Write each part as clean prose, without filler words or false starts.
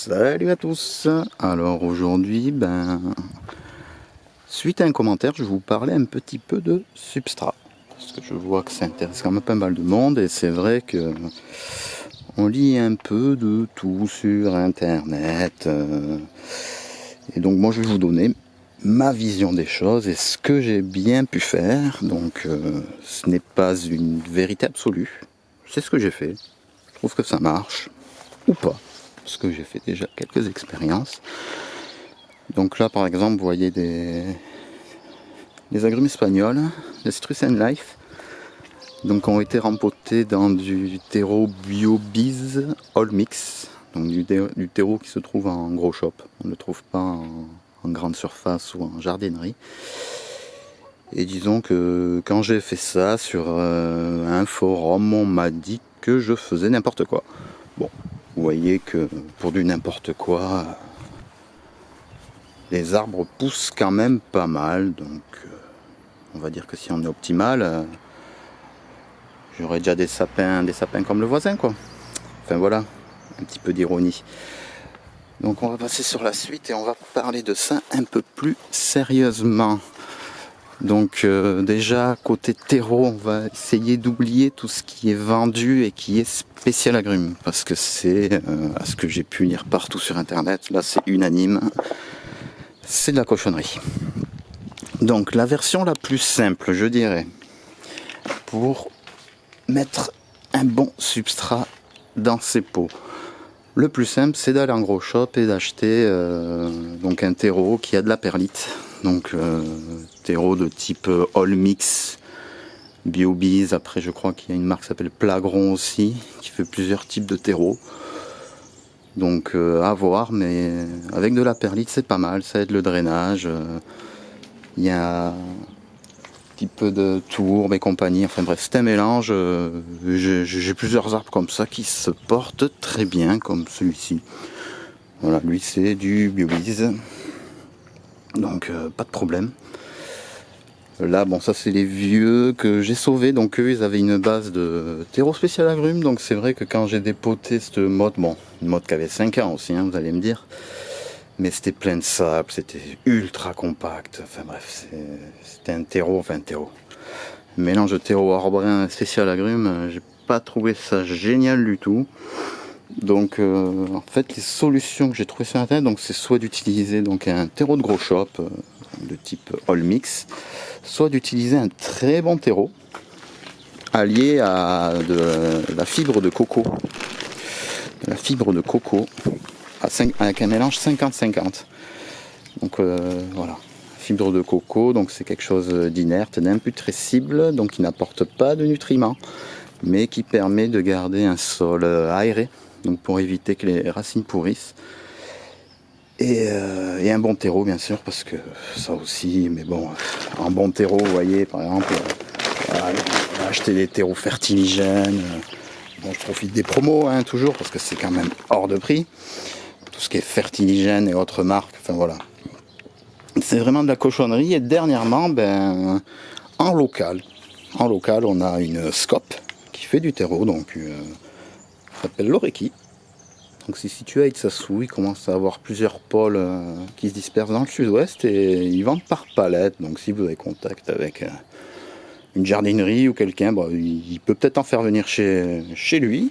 Salut à tous. Alors aujourd'hui, suite à un commentaire, je vais vous parler un petit peu de substrat. Parce que je vois que ça intéresse quand même pas mal de monde et c'est vrai que on lit un peu de tout sur internet. Et donc moi je vais vous donner ma vision des choses et ce que j'ai bien pu faire. Donc ce n'est pas une vérité absolue. C'est ce que j'ai fait. Je trouve que ça marche ou pas. Parce que j'ai fait déjà quelques expériences. Donc là par exemple vous voyez des agrumes espagnols, les Citrus and Life, donc ont été rempotés dans du terreau BioBiz All Mix, donc du terreau qui se trouve en gros shop, on ne le trouve pas en grande surface ou en jardinerie. Et disons que quand j'ai fait ça sur un forum, on m'a dit que je faisais n'importe quoi. Bon, vous voyez que pour du n'importe quoi, les arbres poussent quand même pas mal, donc on va dire que si on est optimal, j'aurais déjà des sapins comme le voisin, quoi. Enfin voilà, un petit peu d'ironie. Donc on va passer sur la suite et on va parler de ça un peu plus sérieusement. Donc déjà côté terreau, on va essayer d'oublier tout ce qui est vendu et qui est spécial agrumes, parce que c'est, à ce que j'ai pu lire partout sur internet, là c'est unanime, c'est de la cochonnerie. Donc la version la plus simple, je dirais, pour mettre un bon substrat dans ses pots, le plus simple c'est d'aller en gros shop et d'acheter donc un terreau qui a de la perlite. Donc terreau de type All Mix, BioBiz, après je crois qu'il y a une marque qui s'appelle Plagron aussi, qui fait plusieurs types de terreaux. Donc à voir, mais avec de la perlite c'est pas mal, ça aide le drainage. Il y a un petit peu de tourbe et compagnie, enfin bref, c'est un mélange. J'ai plusieurs arbres comme ça qui se portent très bien, comme celui-ci. Voilà, lui c'est du BioBiz, donc pas de problème. Là, bon, ça c'est les vieux que j'ai sauvés, donc eux ils avaient une base de terreau spécial agrumes, donc c'est vrai que quand j'ai dépoté cette mode, bon, une mode qui avait 5 ans aussi, hein, vous allez me dire, mais c'était plein de sable, c'était ultra compact, enfin bref, c'était un terreau, mélange de terreau arbrin spécial agrumes, j'ai pas trouvé ça génial du tout. Donc en fait les solutions que j'ai trouvées sur internet, donc c'est soit d'utiliser donc un terreau de gros shop de type All Mix, soit d'utiliser un très bon terreau allié à de la fibre de coco. Avec un mélange 50-50. Donc voilà, fibre de coco, donc c'est quelque chose d'inerte, d'imputrescible, donc qui n'apporte pas de nutriments, mais qui permet de garder un sol aéré, donc pour éviter que les racines pourrissent. Et un bon terreau bien sûr, parce que ça aussi, mais bon, un bon terreau, vous voyez, par exemple, acheter des terreaux fertiligènes. Bon, je profite des promos, hein, toujours, parce que c'est quand même hors de prix. Tout ce qui est fertiligène et autres marques, enfin voilà. C'est vraiment de la cochonnerie. Et dernièrement, en local, on a une Scope qui fait du terreau, donc ça s'appelle l'Oreki. Donc c'est situé à Itsasou, il commence à avoir plusieurs pôles qui se dispersent dans le sud-ouest et ils vendent par palette. Donc si vous avez contact avec une jardinerie ou quelqu'un, il peut peut-être en faire venir chez lui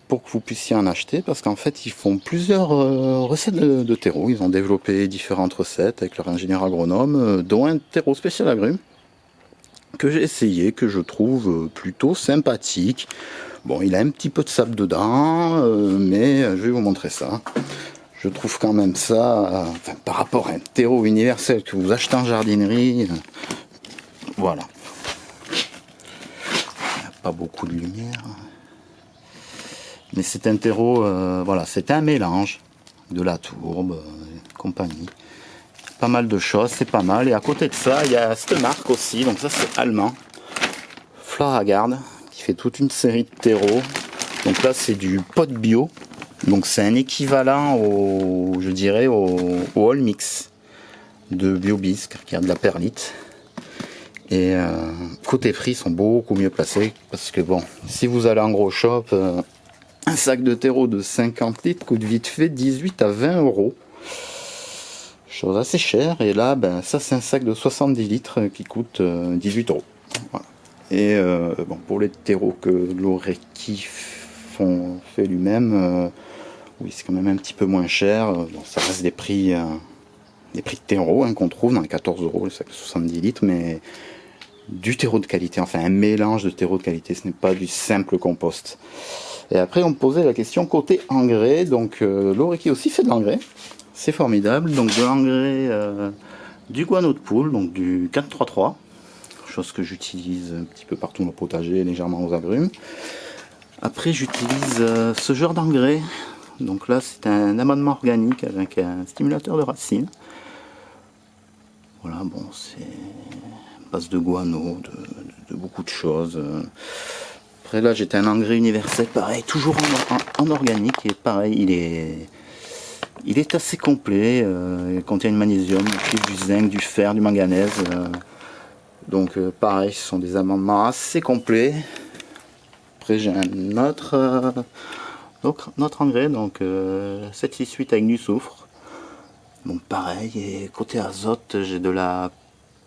pour que vous puissiez en acheter, parce qu'en fait ils font plusieurs recettes de terreau. Ils ont développé différentes recettes avec leur ingénieur agronome, dont un terreau spécial agrumes que j'ai essayé, que je trouve plutôt sympathique. Bon, il a un petit peu de sable dedans, mais je vais vous montrer ça. Je trouve quand même ça, par rapport à un terreau universel que vous achetez en jardinerie, voilà. Il n'y a pas beaucoup de lumière. Mais c'est un terreau, voilà, c'est un mélange de la tourbe, compagnie. Pas mal de choses, c'est pas mal. Et à côté de ça, il y a cette marque aussi, donc ça c'est allemand. Floragard, qui fait toute une série de terreaux. Donc là c'est du pot bio, donc c'est un équivalent au, je dirais, au All Mix de BioBiz, qui a de la perlite. Et côté prix, ils sont beaucoup mieux placés, parce que bon, si vous allez en gros shop, Un sac de terreau de 50 litres coûte vite fait 18 à 20 euros. Chose assez chère. Et là, ben, ça c'est un sac de 70 litres qui coûte 18 euros. Voilà. Et bon, pour les terreaux que Lorecky fait lui-même, oui, c'est quand même un petit peu moins cher. Bon, ça reste des prix de terreau hein, qu'on trouve dans les 14 euros, le sac de 70 litres, mais du terreau de qualité, enfin un mélange de terreau de qualité, ce n'est pas du simple compost. Et après, on me posait la question côté engrais. Donc, Lorecky aussi fait de l'engrais. C'est formidable. Donc, de l'engrais du guano de poule, donc du 433. Chose que j'utilise un petit peu partout dans le potager, légèrement aux agrumes. Après, j'utilise ce genre d'engrais. Donc là, c'est un amendement organique avec un stimulateur de racines. Voilà, bon, c'est base de guano, de beaucoup de choses. Après là, j'étais un engrais universel, pareil, toujours en organique, et pareil, il est assez complet. Il contient du magnésium, du cuivre, du zinc, du fer, du manganèse. Donc pareil, ce sont des amendements assez complets. Après, j'ai un autre engrais, donc 768 avec du soufre. Donc pareil, et côté azote, j'ai de la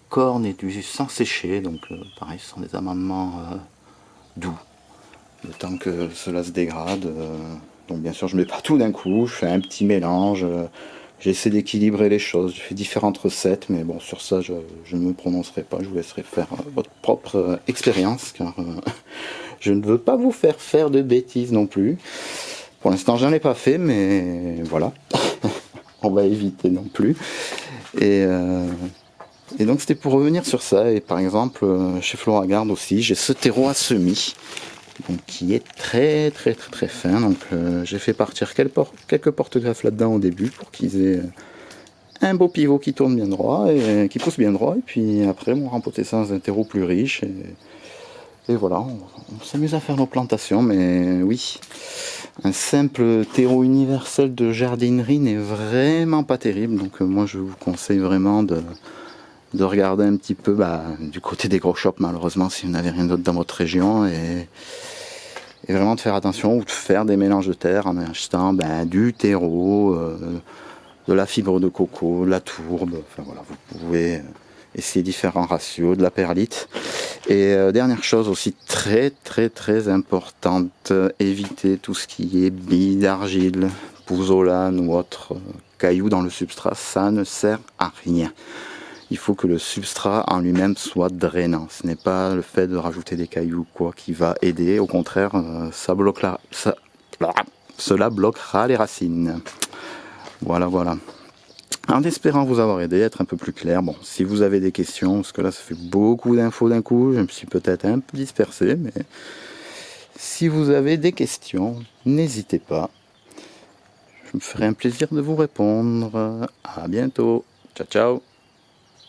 corne et du sang séché. Donc pareil, ce sont des amendements doux. Le temps que cela se dégrade. Donc bien sûr je mets pas tout d'un coup, je fais un petit mélange, j'essaie d'équilibrer les choses, je fais différentes recettes, mais bon sur ça je ne me prononcerai pas, je vous laisserai faire votre propre expérience, car je ne veux pas vous faire de bêtises non plus. Pour l'instant j'en ai pas fait, mais voilà, on va éviter non plus. Et donc c'était pour revenir sur ça, et par exemple chez Floragarde aussi, j'ai ce terreau à semis. Donc, qui est très fin. Donc j'ai fait partir quelques porte-greffes là-dedans au début pour qu'ils aient un beau pivot qui tourne bien droit et qui pousse bien droit. Et puis après, on rempoté ça dans un terreau plus riche. Et voilà, on s'amuse à faire nos plantations. Mais oui, un simple terreau universel de jardinerie n'est vraiment pas terrible. Donc moi, je vous conseille vraiment de regarder un petit peu du côté des gros shops, malheureusement, si vous n'avez rien d'autre dans votre région, et vraiment de faire attention, ou de faire des mélanges de terre en achetant du terreau, de la fibre de coco, de la tourbe, enfin voilà, vous pouvez essayer différents ratios, de la perlite. Et dernière chose aussi très importante, évitez tout ce qui est billes d'argile, pouzzolane ou autre cailloux dans le substrat, ça ne sert à rien. Il faut que le substrat en lui-même soit drainant. Ce n'est pas le fait de rajouter des cailloux qui va aider. Au contraire, cela bloquera les racines. Voilà. En espérant vous avoir aidé, être un peu plus clair. Bon, si vous avez des questions, parce que là ça fait beaucoup d'infos d'un coup, je me suis peut-être un peu dispersé, mais si vous avez des questions, n'hésitez pas. Je me ferai un plaisir de vous répondre. À bientôt. Ciao.